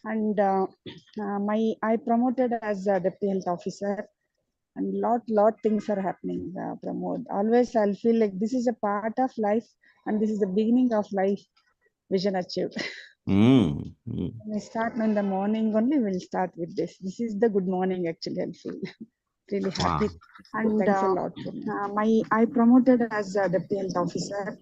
and I promoted as a deputy health officer, and lot things are happening. Pramod, always I'll feel like this is a part of life, and this is the beginning of life. Vision achieved. Mm. When we start in the morning only, we'll start with this. This is the good morning actually. I'll feel really happy. Wow. And thanks a lot. I promoted as a deputy health officer,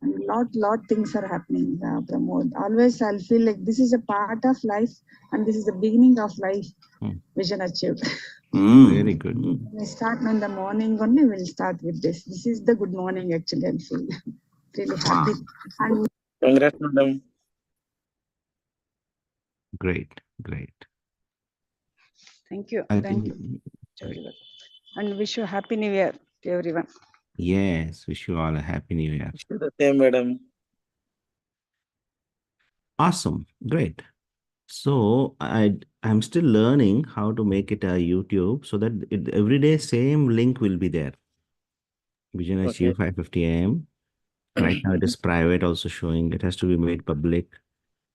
and lot things are happening. Pramod, always I'll feel like this is a part of life, and this is the beginning of life. Vision achieved. Very good. When we start in the morning only, we'll start with this. This is the good morning actually. I'll feel really happy. And Congrats, madam. Great. thank you. I Thank think you. Everyone. And wish you happy new year to everyone. yes, wish you all a happy new year. The same, madam. Awesome. Great. So I'm still learning how to make it a YouTube so that every day same link will be there. Vision Achieve 5:50 a.m. Right now it is private also showing. It has to be made public.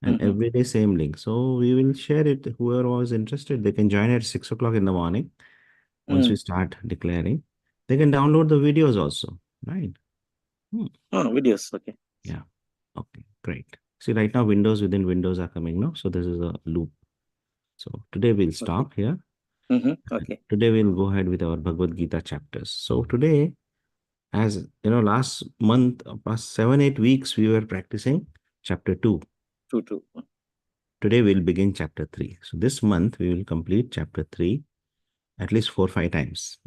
And every day same link. So we will share it. Whoever was interested, they can join at 6 o'clock in the morning. Once we start declaring, they can download the videos also, right? Oh, videos. Okay. Yeah. Okay, great. See, right now windows within windows are coming now. So this is a loop. So today we'll stop here. Okay. Today we'll go ahead with our Bhagavad Gita chapters. So today, as you know, last month, past 7-8 weeks, we were practicing chapter 2. True. Today we'll begin chapter 3. So this month we will complete chapter 3 at least 4-5 times.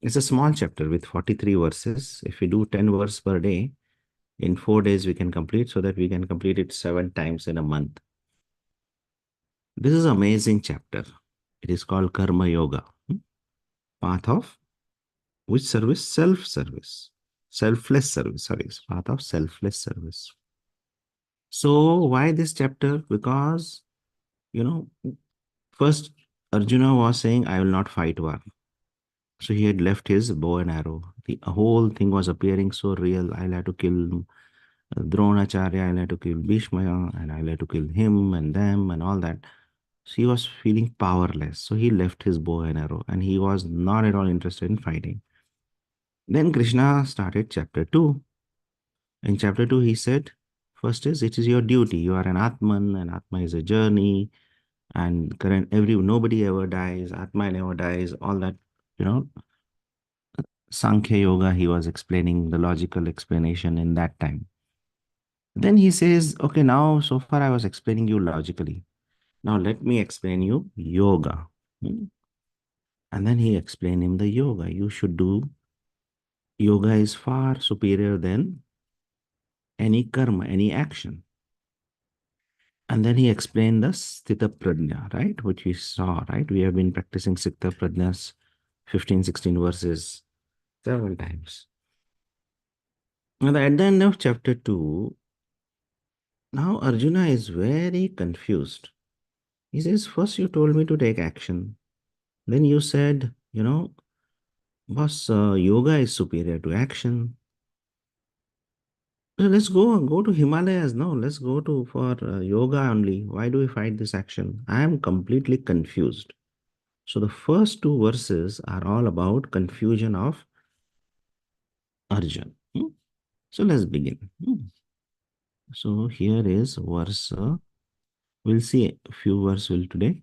It's a small chapter with 43 verses. If we do 10 verses per day, in 4 days we can complete, so that we can complete it 7 times in a month. This is an amazing chapter. It is called Karma Yoga. Path of which service? Self-service. Selfless service. Sorry, path of selfless service. So why this chapter? Because, first Arjuna was saying, I will not fight war. So he had left his bow and arrow. The whole thing was appearing so real. I'll have to kill Dronacharya, I'll have to kill Bhishma, and I'll have to kill him and them and all that. So he was feeling powerless. So he left his bow and arrow, and he was not at all interested in fighting. Then Krishna started chapter 2. In chapter 2, he said, first is, it is your duty. You are an Atman, and Atma is a journey, and nobody ever dies. Atma never dies. All that, Sankhya Yoga, he was explaining the logical explanation in that time. Then he says, okay, now so far I was explaining you logically. Now let me explain you yoga. And then he explained him the yoga. You should do yoga is far superior than any karma, any action. And then he explained the Sthita Prajna, right? Which we saw, right? We have been practicing Sthita Prajna's 15, 16 verses several times. And at the end of chapter 2, now Arjuna is very confused. He says, first you told me to take action. Then you said, boss, yoga is superior to action. So let's go to Himalayas. No, let's go for yoga only. Why do we fight this action? I am completely confused. So the first 2 verses are all about confusion of Arjuna. So let's begin. So here is verse. We'll see a few verses today.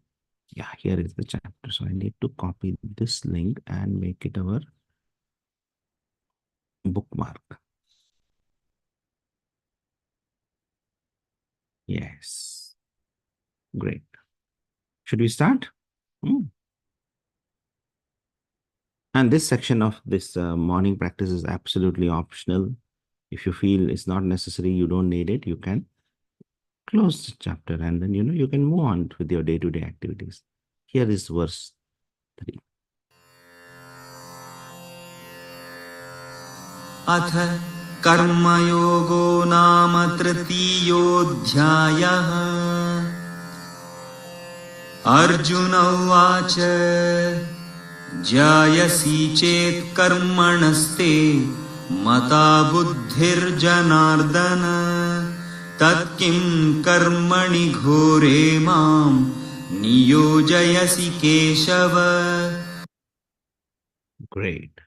Yeah, here is the chapter. So I need to copy this link and make it our bookmark. Yes. Great. Should we start? And this section of this morning practice is absolutely optional. If you feel it's not necessary, you don't need it, you can close the chapter and then, you can move on with your day-to-day activities. Here is verse 3. अथ कर्मयोगो नाम तृतीयोऽध्यायः अर्जुन उवाच जायसि चेत् कर्मणस्ते मता बुद्धिर्जनार्दन तत्किं कर्मणि घोरे मां नियोजयसि Keshav. Great.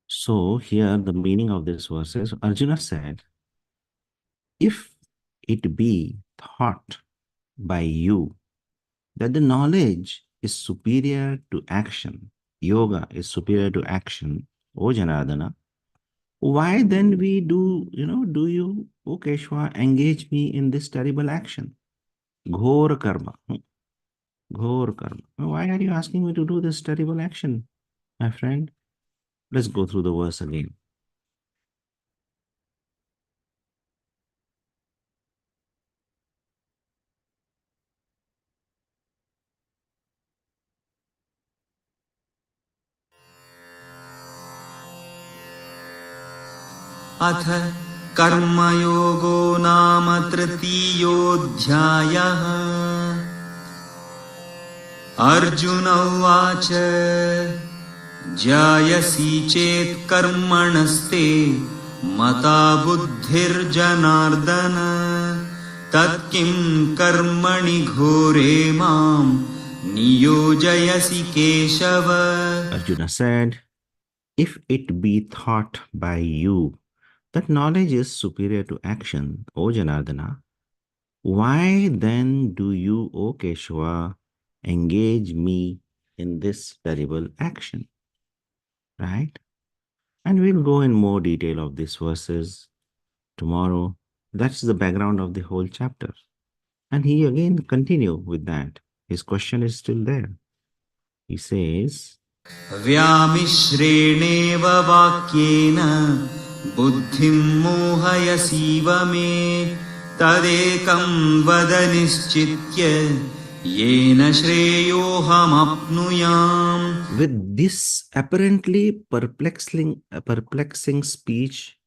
So here the meaning of this verse is Arjuna said, if it be thought by you that the knowledge is superior to action, yoga is superior to action, O Janardana, why then do you, O Keshwa, engage me in this terrible action? Ghor karma. Ghor karma. Why are you asking me to do this terrible action, my friend? Let's go through the verse again. अथ कर्मयोगो नाम तृतीयोऽध्यायः. अर्जुन उवाच जायसि चेत् कर्मणस्ते मता बुद्धिर्जनार्दन तत्किं कर्मणि घोरे मां नियोजयसि Keshav. Arjuna said, if it be thought by you that knowledge is superior to action, O Janardana, why then do you, O Keshava, engage me in this terrible action? Right? And we'll go in more detail of these verses tomorrow. That's the background of the whole chapter. And he again continue with that. His question is still there. He says, व्यामिश्रेणेव वाक्येन बुद्धिं मोहयसीव मे तदेकं वद निश्चित्य येन श्रेयोऽहमप्नुयाम्. with this apparently perplexing speech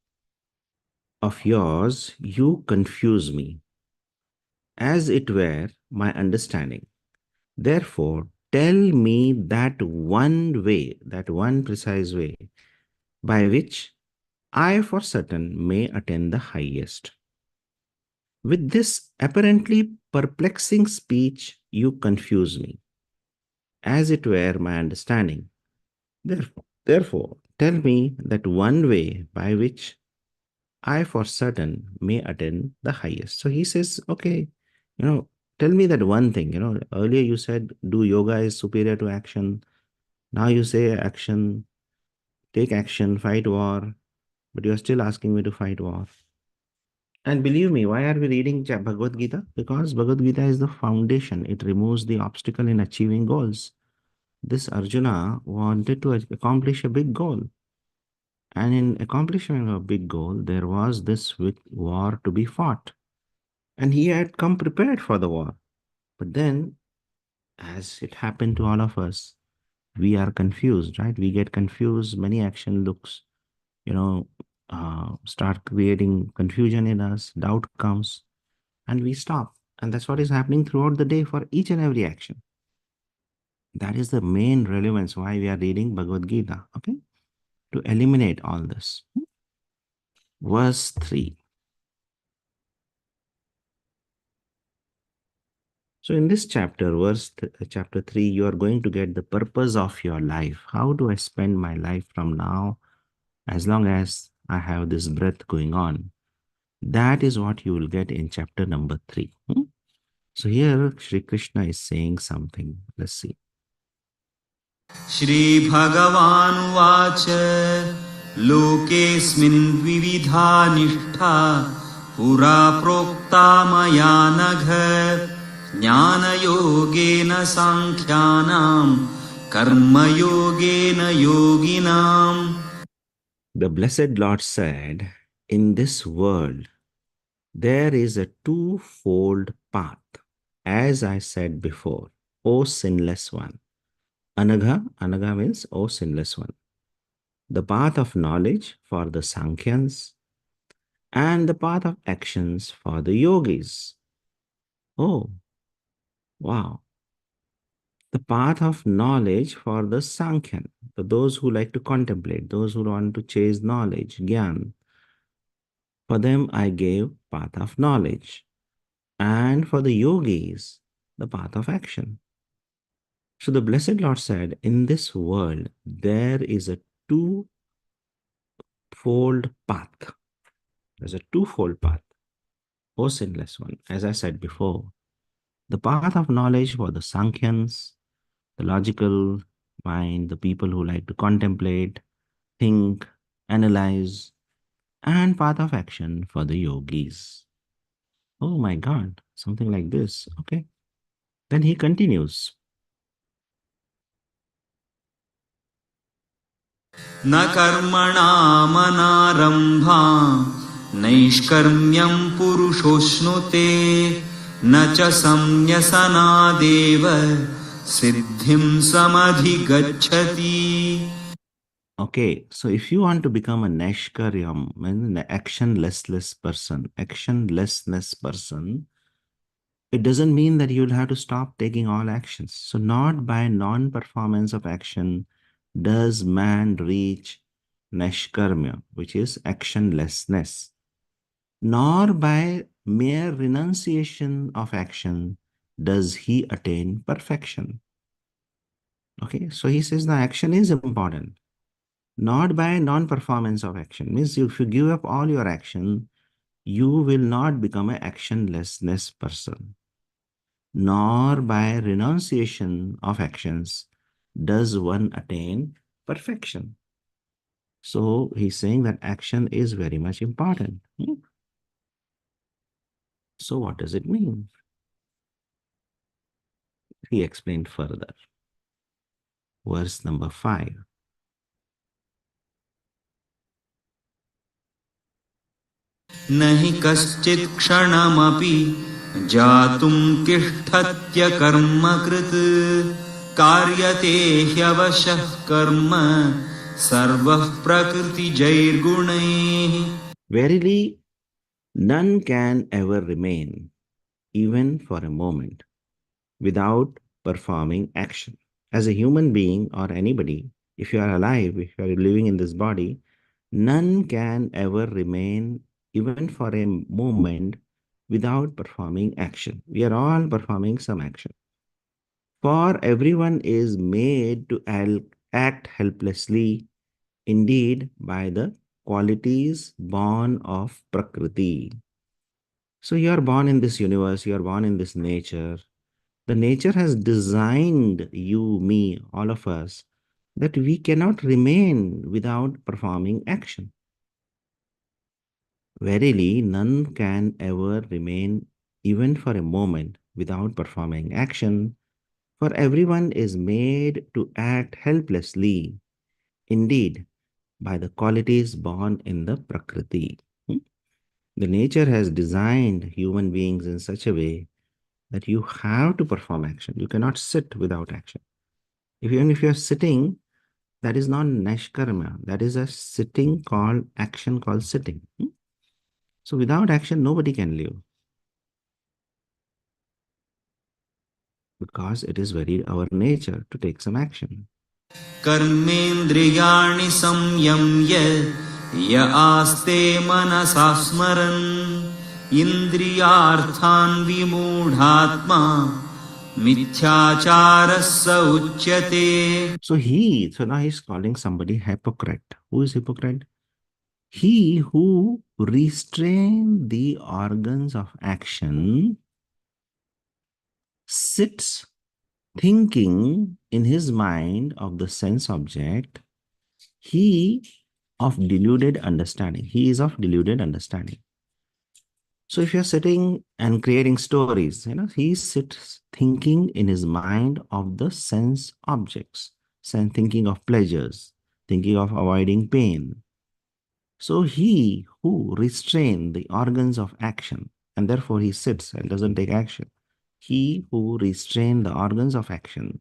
of yours, you confuse me, as it were my understanding. Therefore, tell me that one way, that one precise way, by which I for certain may attain the highest. With this apparently perplexing speech, you confuse me, as it were my understanding. Therefore, tell me that one way by which I for certain may attain the highest. So he says, okay, tell me that one thing. Earlier you said do yoga is superior to action. Now you say action, take action, fight war, but you are still asking me to fight war. And believe me, why are we reading Bhagavad Gita? Because Bhagavad Gita is the foundation. It removes the obstacle in achieving goals. This Arjuna wanted to accomplish a big goal. And in accomplishing a big goal, there was this war to be fought. And he had come prepared for the war. But then, as it happened to all of us, we are confused, right? We get confused. Many action looks, start creating confusion in us. Doubt comes and we stop. And that's what is happening throughout the day for each and every action. That is the main relevance why we are reading Bhagavad Gita, okay? To eliminate all this. Verse 3. So in this chapter, chapter 3, you are going to get the purpose of your life. How do I spend my life from now, as long as I have this breath going on? That is what you will get in chapter number 3. So here, Shri Krishna is saying something. Let's see. Shri भगवानुवाच लोकेऽस्मिन् विविधा निष्ठा पुरा प्रोक्ता मया नघ ज्ञानयोगेन सांख्यानां कर्मयोगेन योगिनाम्. The blessed Lord said, in this world, there is a twofold path, as I said before, O sinless one. Anagha means, O sinless one. The path of knowledge for the Sankhyans and the path of actions for the yogis. Oh, wow. The path of knowledge for the Sankhyan, for those who like to contemplate, those who want to chase knowledge, Gyan. For them, I gave path of knowledge. And for the yogis, the path of action. So the Blessed Lord said, in this world, there is a twofold path. There's a twofold path. O sinless one, as I said before, the path of knowledge for the Sankhyans, the logical mind, the people who like to contemplate, think, analyze, and path of action for the yogis. Oh my God, something like this. Okay. Then he continues. न कर्मणामनारम्भा नैष्कर्म्यं पुरुषोऽश्नुते न च संन्यसनादेव सिद्धिं समधिगच्छति. Okay, so if you want to become a Nashkaryam, an actionlessness person, it doesn't mean that you'll have to stop taking all actions. So not by non-performance of action does man reach Nashkarmya, which is actionlessness, nor by mere renunciation of action does he attain perfection. Okay, so he says the action is important. Not by non-performance of action. Means if you give up all your action, you will not become an actionlessness person. Nor by renunciation of actions does one attain perfection. So he's saying that action is very much important. So what does it mean? He explained further. Verse number 5. न हि कश्चित् क्षणमपि जातुं तिष्ठत्यकर्मकृत् कार्यते ह्यवशः कर्म सर्वः प्रकृतिजैर्गुणैः. Verily, none can ever remain, even for a moment, without performing action. As a human being or anybody, if you are alive, if you are living in this body, none can ever remain even for a moment without performing action. We are all performing some action. For everyone is made to act helplessly, indeed, by the qualities born of Prakriti. So you are born in this universe, you are born in this nature. The nature has designed you, me, all of us, that we cannot remain without performing action. Verily, none can ever remain even for a moment without performing action, for everyone is made to act helplessly, indeed, by the qualities born in the Prakriti. The nature has designed human beings in such a way that you have to perform action. You cannot sit without action. Even if you are sitting, that is not Nashkarma. That is a sitting called action called sitting. So without action, nobody can live. Because it is very our nature to take some action. कर्मेन्द्रियाणि संयम्य य आस्ते मनसा स्मरन् इन्द्रियार्थान् विमूढात्मा मिथ्याचारः स उच्यते. So now he's calling somebody hypocrite. Who is hypocrite? He who restrains the organs of action sits thinking in his mind of the sense object, he of deluded understanding. He is of deluded understanding. So if you're sitting and creating stories, he sits thinking in his mind of the sense objects, thinking of pleasures, thinking of avoiding pain. So he who restrains the organs of action, and therefore he sits and doesn't take action. He who restrains the organs of action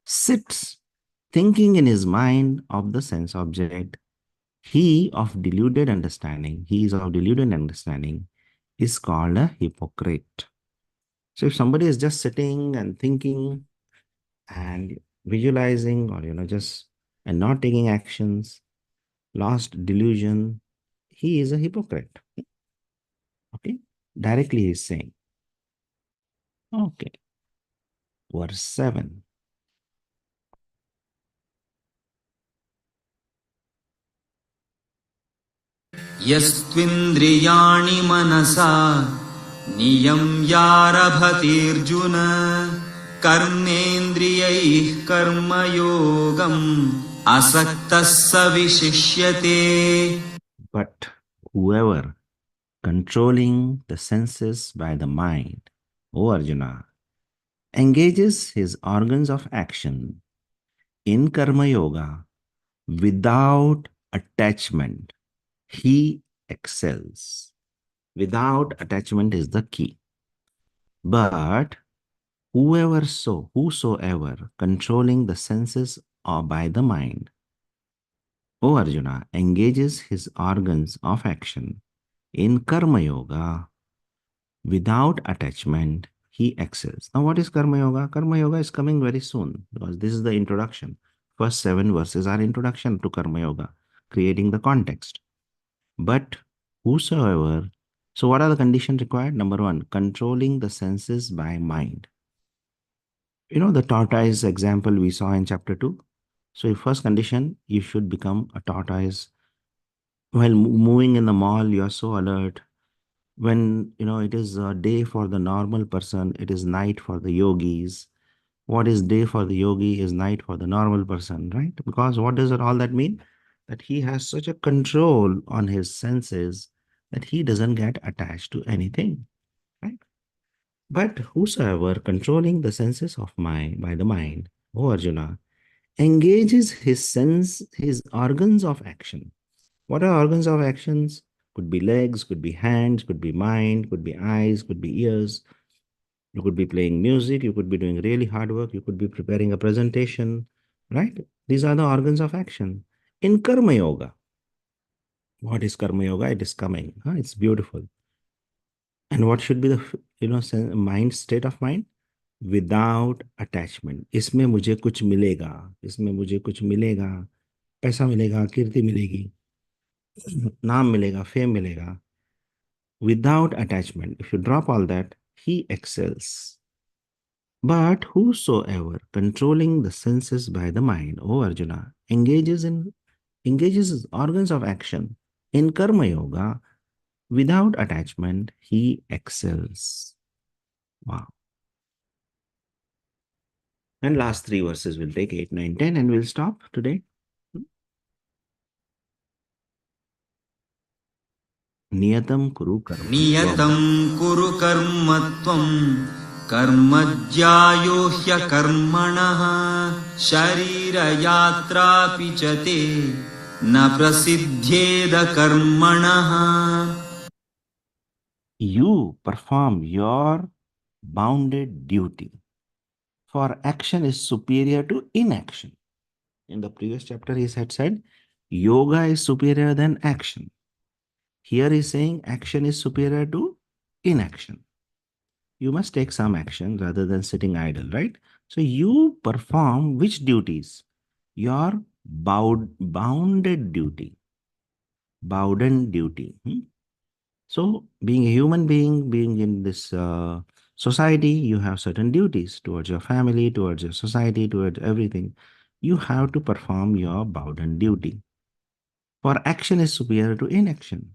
sits thinking in his mind of the sense object. He of deluded understanding, is called a hypocrite. So if somebody is just sitting and thinking and visualizing or and not taking actions, lost delusion, he is a hypocrite. Directly he is saying. Okay. Verse 7. यस्त्विन्द्रियाणि मनसा नियम्यारभतेऽर्जुन कर्मेन्द्रियैः कर्मयोगम् असक्तः स विशिष्यते. But whoever controlling the senses by the mind, O Arjuna, engages his organs of action in Karma Yoga without attachment, he excels. Without attachment is the key. But whosoever controlling the senses or by the mind, O Arjuna, engages his organs of action in Karma Yoga without attachment, he excels. Now, what is Karma Yoga? Karma Yoga is coming very soon because this is the introduction. First 7 verses are introduction to Karma Yoga, creating the context. But whosoever, so what are the conditions required? Number 1, controlling the senses by mind. You know the tortoise example we saw in chapter 2? So first condition, you should become a tortoise. While moving in the mall, you are so alert. When it is a day for the normal person, it is night for the yogis. What is day for the yogi is night for the normal person, right? Because what does all that mean? That he has such a control on his senses that he doesn't get attached to anything, right? But whosoever controlling the senses of by the mind, O Arjuna, engages his organs of action. What are organs of actions? Could be legs, could be hands, could be mind, could be eyes, could be ears. You could be playing music, you could be doing really hard work, you could be preparing a presentation, right? These are the organs of action. In Karma Yoga, what is Karma Yoga? It is coming. It's beautiful. And what should be the mind, state of mind? Without attachment. इसमें मुझे कुछ मिलेगा, इसमें मुझे कुछ मिलेगा, पैसा मिलेगा, कीर्ति मिलेगी, नाम मिलेगा, फेम मिलेगा. Without attachment, if you drop all that, he excels. But whosoever controlling the senses by the mind, O Arjuna, engages his organs of action in Karma Yoga without attachment, he excels. Wow. And last 3 verses will take 8, 9, 10 and we'll stop today. नियतं कुरु कर्म नियतं कुरु कर्म त्वं कर्मज्यायो ह्यकर्मणः शरीरयात्रापि च ते न प्रसिद्ध्येद कर्मणः. You perform your bounded duty, for action is superior to inaction. In the previous chapter he said yoga is superior than action. Here he is saying action is superior to inaction. You must take some action rather than sitting idle, right? So you perform which duties? Your bounded duty. Bounden duty. So being a human being, being in this society, you have certain duties towards your family, towards your society, towards everything. You have to perform your bounded duty. For action is superior to inaction.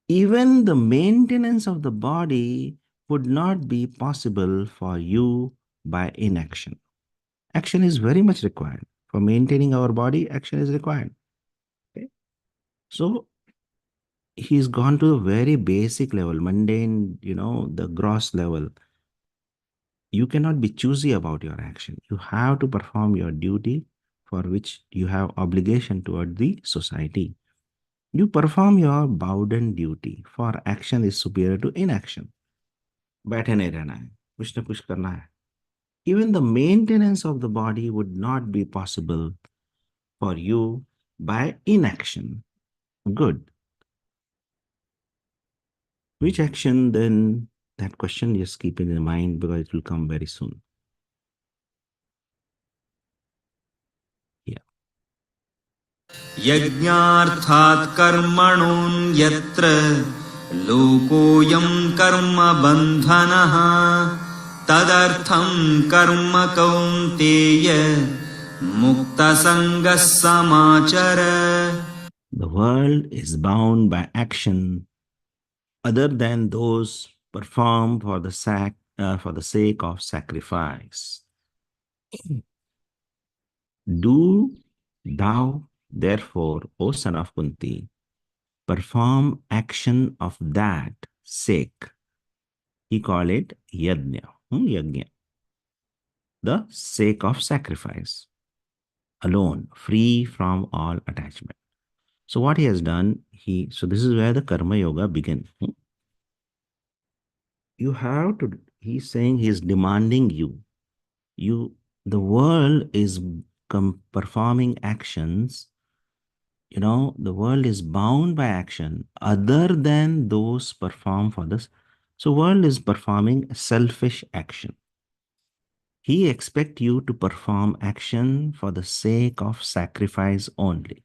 Even the maintenance of the body would not be possible for you by inaction. Action is very much required. For maintaining our body, action is required. Okay? So he's gone to a very basic level, mundane, the gross level. You cannot be choosy about your action. You have to perform your duty for which you have obligation toward the society. You perform your bounded duty, for action is superior to inaction. बैठे नहीं रहना है, कुछ ना कुछ करना है. Even the maintenance of the body would not be possible for you by inaction. Good. Which action then? That question just keep it in mind because it will come very soon. Yeah. यज्ञार्थात् कर्मणोऽन्यत्र लोकोऽयं कर्म बन्धनः तदर्थं कर्म कौन्तेय मुक्तसङ्गः समाचर. The world is bound by action other than those performed for the sake of sacrifice. Do thou, therefore, O son of Kunti, perform action of that sake. He called it yajna, yajna, the sake of sacrifice, alone, free from all attachment. So what he has done, so this is where the karma yoga begins. You have to, he's saying, he's demanding the world is performing actions. The world is bound by action other than those performed for this. So world is performing selfish action. He expects you to perform action for the sake of sacrifice only.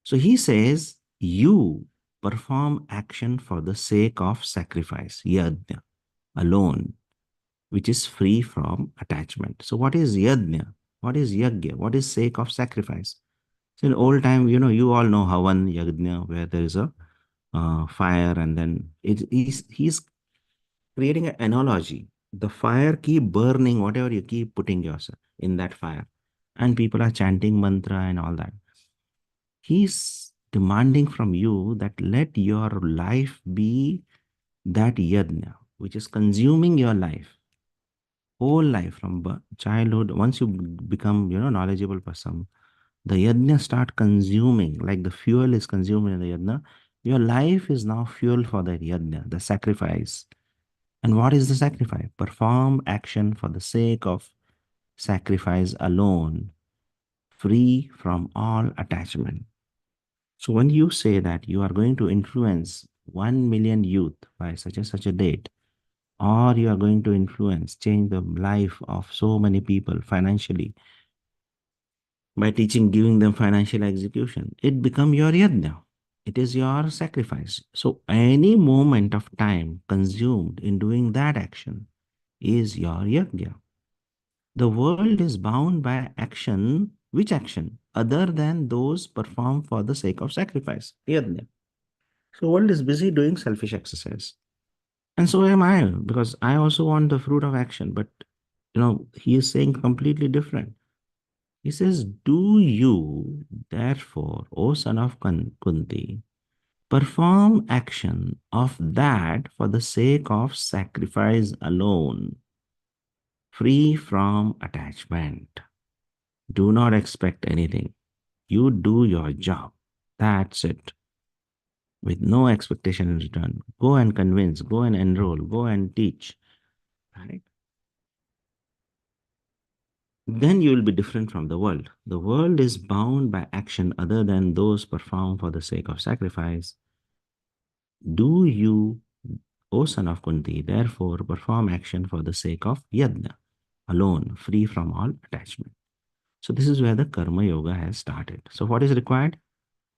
So he says, you perform action for the sake of sacrifice, yajna, alone, which is free from attachment. So what is yajna? What is yajna? What is sake of sacrifice? So in old time, you all know Havan Yajna, where there is a fire, and then he's creating an analogy. The fire keep burning, whatever you keep putting yourself in that fire. And people are chanting mantra and all that. He's demanding from you that let your life be that yajna, which is consuming your life, whole life from childhood. Once you become, knowledgeable person, the yajna start consuming, like the fuel is consumed in the yajna. Your life is now fuel for the yajna, the sacrifice. And what is the sacrifice? Perform action for the sake of sacrifice alone, free from all attachment. So when you say that you are going to influence 1 million youth by such and such a date, or you are going to change the life of so many people financially by giving them financial execution, it becomes your yajna. It is your sacrifice. So any moment of time consumed in doing that action is your yajna. The world is bound by action. Which action? Other than those performed for the sake of sacrifice. Yajna. So world is busy doing selfish exercise. And so am I, because I also want the fruit of action. But he is saying completely different. He says, do you, therefore, O son of Kunti, perform action of that for the sake of sacrifice alone, free from attachment. Do not expect anything. You do your job. That's it. With no expectation in return. Go and convince, go and enroll, go and teach. Right? Then you will be different from the world. The world is bound by action other than those performed for the sake of sacrifice. Do you, O son of Kunti, therefore perform action for the sake of yajna, alone, free from all attachment. So this is where the karma yoga has started. So what is required?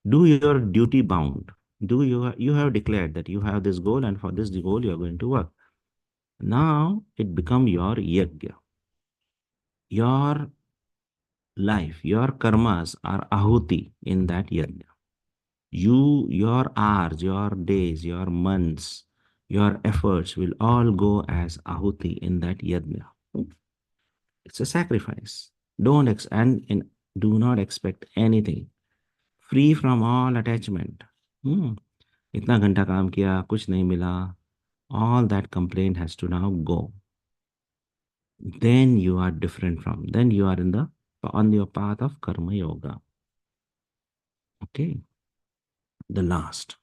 Do your duty bound. You have declared that you have this goal, and for this goal you are going to work. Now it becomes your yajna. Your life, your karmas are ahuti in that yajna. Your hours, your days, your months, your efforts will all go as ahuti in that yajna. It's a sacrifice. Do not expect anything. Free from all attachment. इतना घंटा काम किया, कुछ नहीं मिला. All that complaint has to now go. Then you are different from. Then you are on your path of karma yoga. Okay. The last.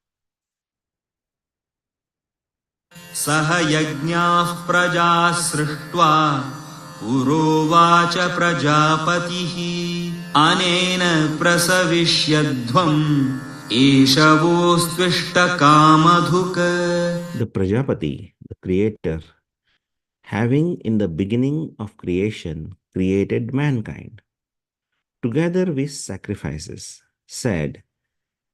सह यज्ञाः प्रजा सृष्ट्वा पुरोवाच प्रजापतिः अनेन प्रसविष्यध्वम् एषवोऽस्त्विष्टकामधुक्. The Prajapati, the creator, having in the beginning of creation created mankind, together with sacrifices, said,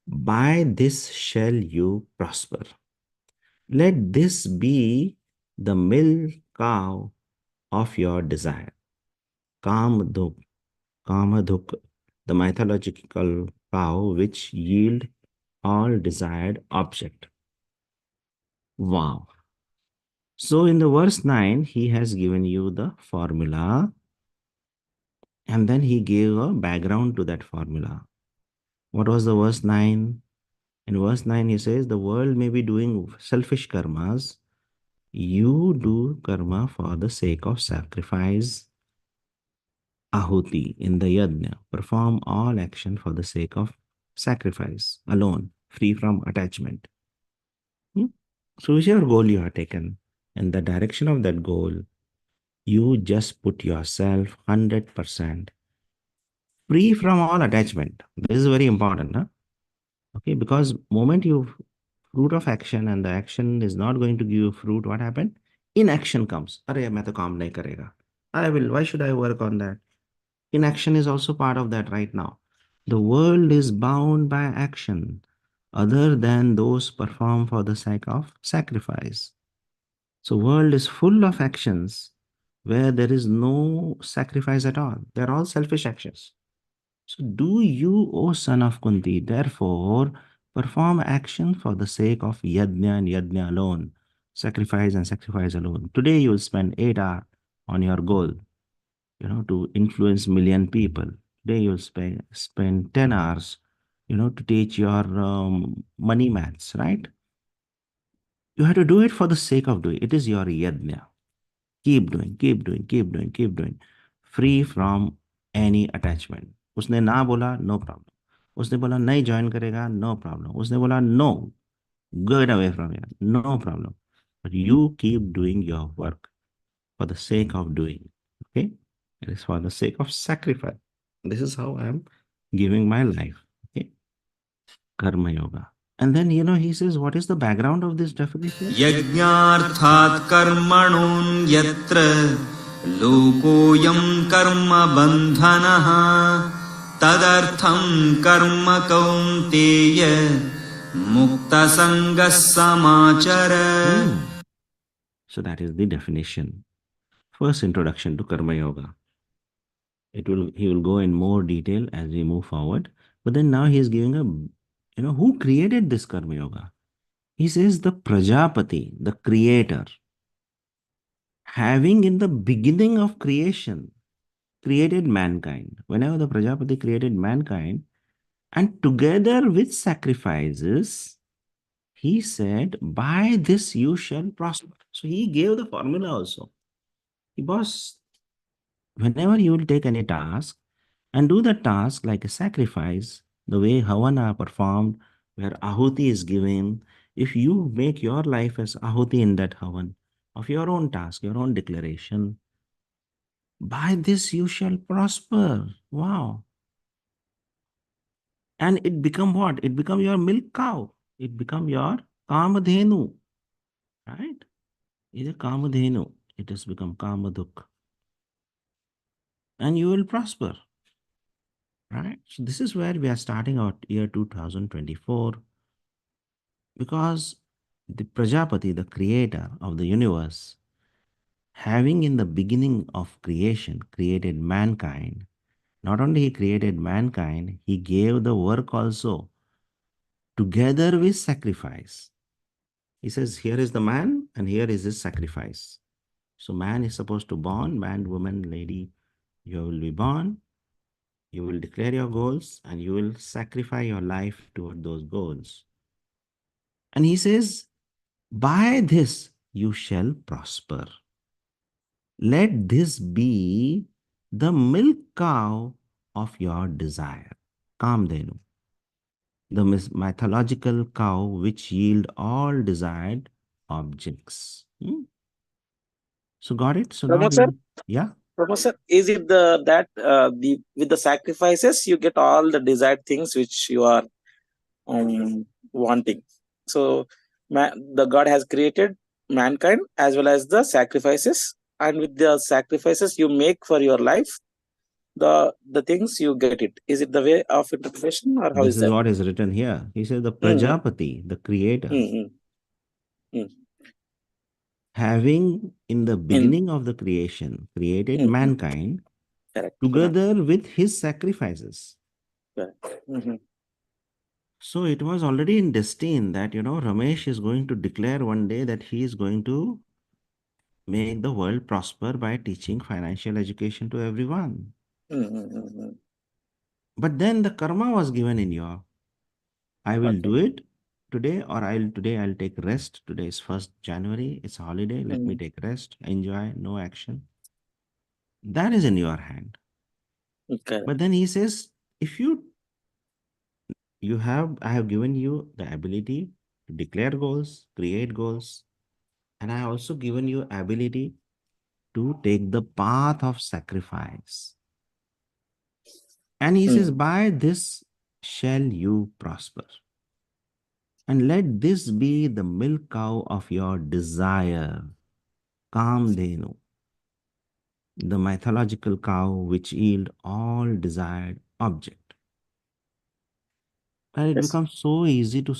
By this shall you prosper. Let this be the milk cow of your desire. Kamaduk, Kamaduk, the mythological cow which yield all desired object. Wow. So in the verse 9, he has given you the formula, and then he gave a background to that formula. What was the verse 9? In verse 9, he says, the world may be doing selfish karmas. You do karma for the sake of sacrifice, ahuti, in the yajna. Perform all action for the sake of sacrifice, alone, free from attachment. So whichever goal you have taken, in the direction of that goal, you just put yourself 100% free from all attachment. This is very important. Huh? Okay, because moment you fruit of action and the action is not going to give you fruit, what happened? Inaction comes. Arey, main to kaam nahi karega. Why should I work on that? Inaction is also part of that right now. The world is bound by action other than those performed for the sake of sacrifice. So world is full of actions where there is no sacrifice at all. They're all selfish actions. So do you, O son of Kunti, therefore perform action for the sake of yajna and yajna alone, sacrifice and sacrifice alone. Today you will spend 8 hours on your goal, to influence million people. Today you will spend 10 hours, to teach your money maths, right? You have to do it for the sake of doing. It is your yajna. Keep doing, keep doing, keep doing, keep doing. Free from any attachment. उसने ना बोला, no problem. उसने बोला नहीं join करेगा, no problem. उसने बोला no, get away from here, no problem. But you keep doing your work for the sake of doing. Okay? It is for the sake of sacrifice. This is how I am giving my life. Okay? Karma yoga. And then, he says, what is the background of this definition? यज्ञार्थात् कर्मणोऽन्यत्र लोकोऽयं कर्म बन्धनः तदर्थं कर्म कौन्तेय मुक्तसङ्गः समाचर. So that is the definition. First introduction to Karma Yoga. He will go in more detail as we move forward. But then now he is giving who created this Karma Yoga? He says the Prajapati, the creator, having in the beginning of creation, created mankind. Whenever the Prajapati created mankind, and together with sacrifices, he said, by this you shall prosper. So he gave the formula also. Because whenever you will take any task and do the task like a sacrifice, the way Havana performed, where Ahuti is given, if you make your life as Ahuti in that Havan, of your own task, your own declaration, by this you shall prosper. Wow. And it become what? It become your milk cow. It become your Kamadhenu. Right? It is a Kamadhenu. It has become Kamaduk. And you will prosper. Right? So this is where we are starting our year 2024. Because the Prajapati, the creator of the universe, having in the beginning of creation created mankind, not only he created mankind, he gave the work also together with sacrifice. He says, here is the man and here is his sacrifice. So man is supposed to born, man, woman, lady, you will be born, you will declare your goals and you will sacrifice your life toward those goals. And he says, by this you shall prosper. Let this be the milk cow of your desire. Kamdenu, the mythological cow which yield all desired objects. So got it? So now, Sir? yeah. Professor, is it with the sacrifices you get all the desired things which you are wanting? So the God has created mankind as well as the sacrifices, and with the sacrifices you make for your life, the things you get it. Is it the way of interpretation or how This is is that? what is written here. He says the Mm, Prajapati, the creator, mm, mm. having in the In beginning of the creation created mm, mankind correct. together with his sacrifices. Correct. Mhm. So it was already in destiny that, Ramesh is going to declare one day that he is going to make the world prosper by teaching financial education to everyone. Mm, mm, mm, mm. But then the karma was given in your, I will do Okay. it today, or I'll take rest. Today is 1st January. It's a holiday. Let me Mm, take rest, enjoy, no action. That is in your hand. correct. But then he says, if I have given you the ability to declare goals, create goals, and I have also given you ability to take the path of sacrifice. And he says, Mm, by this shall you prosper. And let this be the milk cow of your desire, Kamdhenu, the mythological cow which yield all desired object. And it yes. becomes so easy to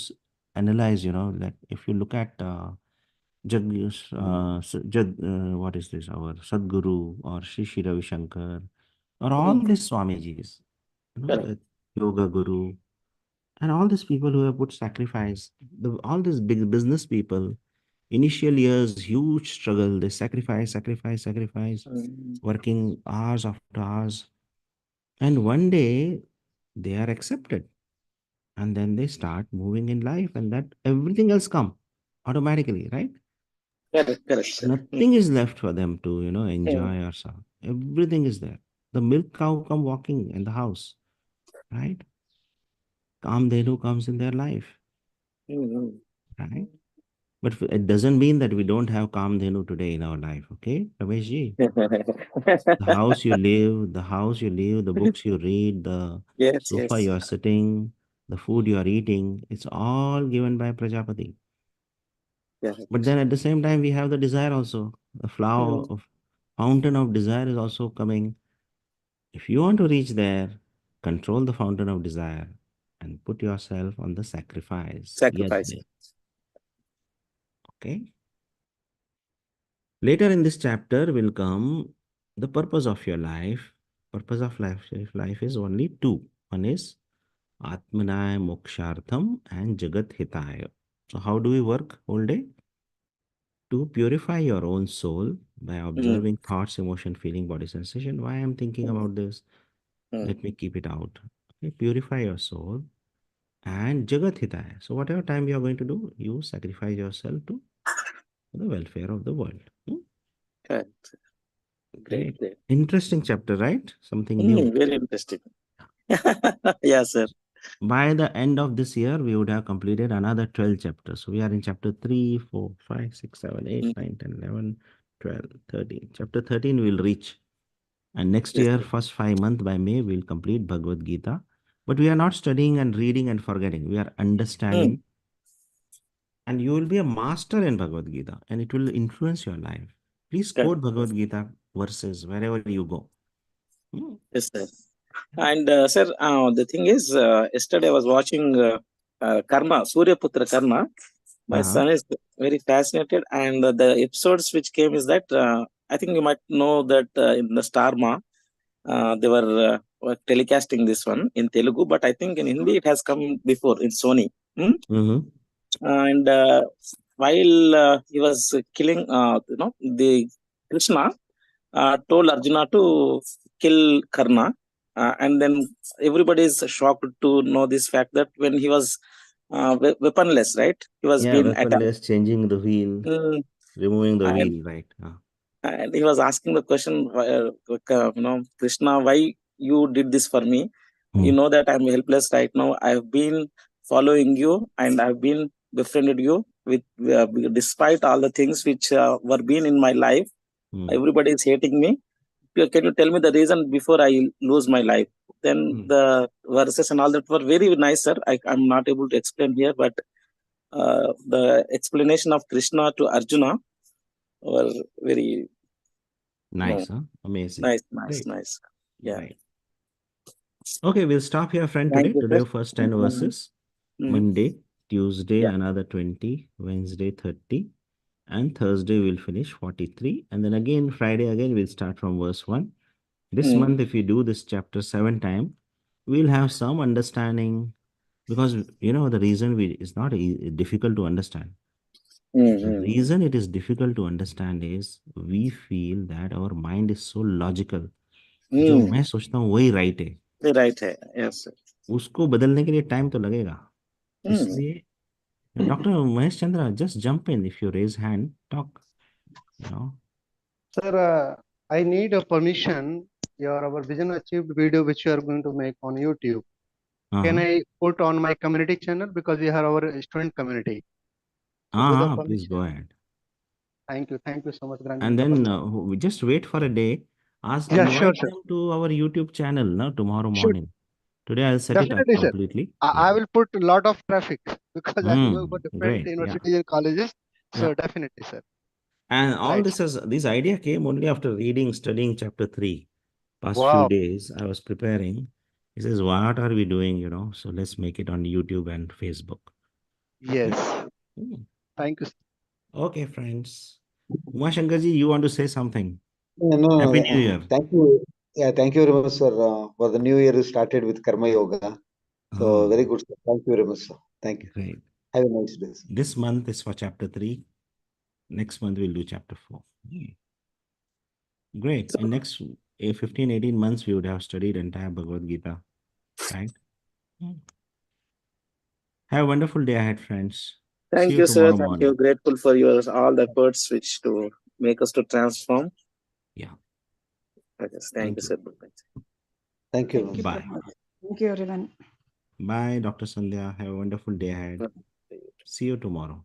analyze, like if you look at what is this, our Sadguru or Sri Sri Ravi Shankar, or all Mm, these Swamijis, correct. the Yoga Guru, and all these people who have put sacrifice, all these big business people, initial years, huge struggle, they sacrifice, Mm, working hours after hours. And one day they are accepted. And then they start moving in life, and that everything else come automatically, right? correct. Correct. Mm, Nothing is left for them to, mm, enjoy or so. Everything is there. The milk cow come walking in the house, right? Kamdhenu comes in their life, mm, right? But it doesn't mean that we don't have Kamdhenu today in our life, okay, Rameshji? The house you live, the books you read, the yes. sofa Yes. you are sitting, the food you are eating, it's all given by Prajapati. But Correct. then at the same time, we have the desire also. The flower Mm, of fountain of desire is also coming. If you want to reach there, control the fountain of desire and put yourself on the sacrifice. sacrifice. Yajna. Okay. Later in this chapter will come the purpose of your life. Purpose of life is only two. One is Atmanaya Mokshartham and Jagat Hitaya. So how do we work all day? To purify your own soul by Mm, observing thoughts, emotion, feeling, body sensation. Why I'm thinking mm, about this? mm. Let me keep it out. Okay, purify your soul and Jagat Hitaya. So whatever time you are going to do, you sacrifice yourself to the welfare of the world. Correct. Great. Great. Great. Interesting chapter, right? Something new. Very interesting. Yeah, sir. By the end of this year, we would have completed another 12 chapters. So we are in chapter 3, 4, 5, 6, 7, 8, Mm, 9, 10, 11, 12, 13. Chapter 13 we will reach. And next yes, year, sir. first 5 months by May, we'll complete Bhagavad Gita. But we are not studying and reading and forgetting. We are Mm, understanding. And you will be a master in Bhagavad Gita and it will influence your life. Please correct. quote Bhagavad Gita verses wherever you go. Yes, sir. And sir, the thing is, yesterday I was watching Karma, Surya Putra Karma. My Uh-huh. son is very fascinated, and the episodes which came is that I think you might know that in the Star Ma, they were telecasting this one in Telugu, but I think in Hindi it has come before in Sony. Hmm? Mm-hmm. And while he was killing, the Krishna told Arjuna to kill Karna, and then everybody is shocked to know this fact that when he was weaponless, right? He was Yeah, being attacked. weaponless, changing the wheel, Mm, removing the and wheel, right? and he was asking the question, Krishna, why you did this for me? You Hmm. know that I'm helpless right now. I have been following you and I've been befriended you with despite all the things which were being in my life. Hmm. Everybody is hating me. Can you tell me the reason before I lose my life? Then Hmm. the verses and all that were very nice, sir. I'm not able to explain here, but the explanation of Krishna to Arjuna were very Nice, huh? Amazing. nice, Great. nice. Yeah. Right. Okay, we'll stop here, friend, Thank today. you, Today, sir. first 10 verses. Monday, Tuesday, Yeah. another 20, Wednesday, 30, and Thursday, we'll finish 43. And then again, Friday, again, we'll start from verse 1. This month, if we do this chapter 7 times, we'll have some understanding because, the reason it's not difficult to understand. The reason it is difficult to understand is we feel that our mind is so logical. जो मैं सोचता हूँ वही right है, Right. Yes, sir. उसको बदलने के लिए टाइम तो लगेगा. इसलिए Dr. Mahesh Chandra, just jump in. If you raise hand, talk. Sir, I need a permission. Our Vision Achieved video which you are going to make on YouTube. Can I put on my community channel because we have our student community? Please go ahead. Thank you so much. And then we just wait for a day. Invite them to our YouTube channel tomorrow morning. Today I'll set Definitely, it up completely. I will put a lot of traffic because I'm going for different Great, universities and colleges. So Yeah. definitely, sir. And all Right. this idea came only after studying chapter 3. Past Wow. few days I was preparing. He says, what are we doing? So let's make it on YouTube and Facebook. Yes. Thank you. Okay, friends. Umashankarji, you want to say something? No, Happy New Year. Thank you. Yeah, thank you very much, sir. For the new year, you started with Karma Yoga. So very good, sir. Thank you very much, sir. Thank you. Great. Have a nice day. This month is for chapter 3. Next month we'll do chapter 4. Great. In next 15, 18 months, we would have studied entire Bhagavad Gita. Right? Have a wonderful day ahead, friends. Thank See you, sir. tomorrow Thank morning. you. Grateful for your all the efforts which to make us to transform. Yeah. Okay, thank you, sir. Thank you. Thank you. Bye. Thank you, everyone. Bye, Dr. Sandhya. Have a wonderful day ahead. See you tomorrow.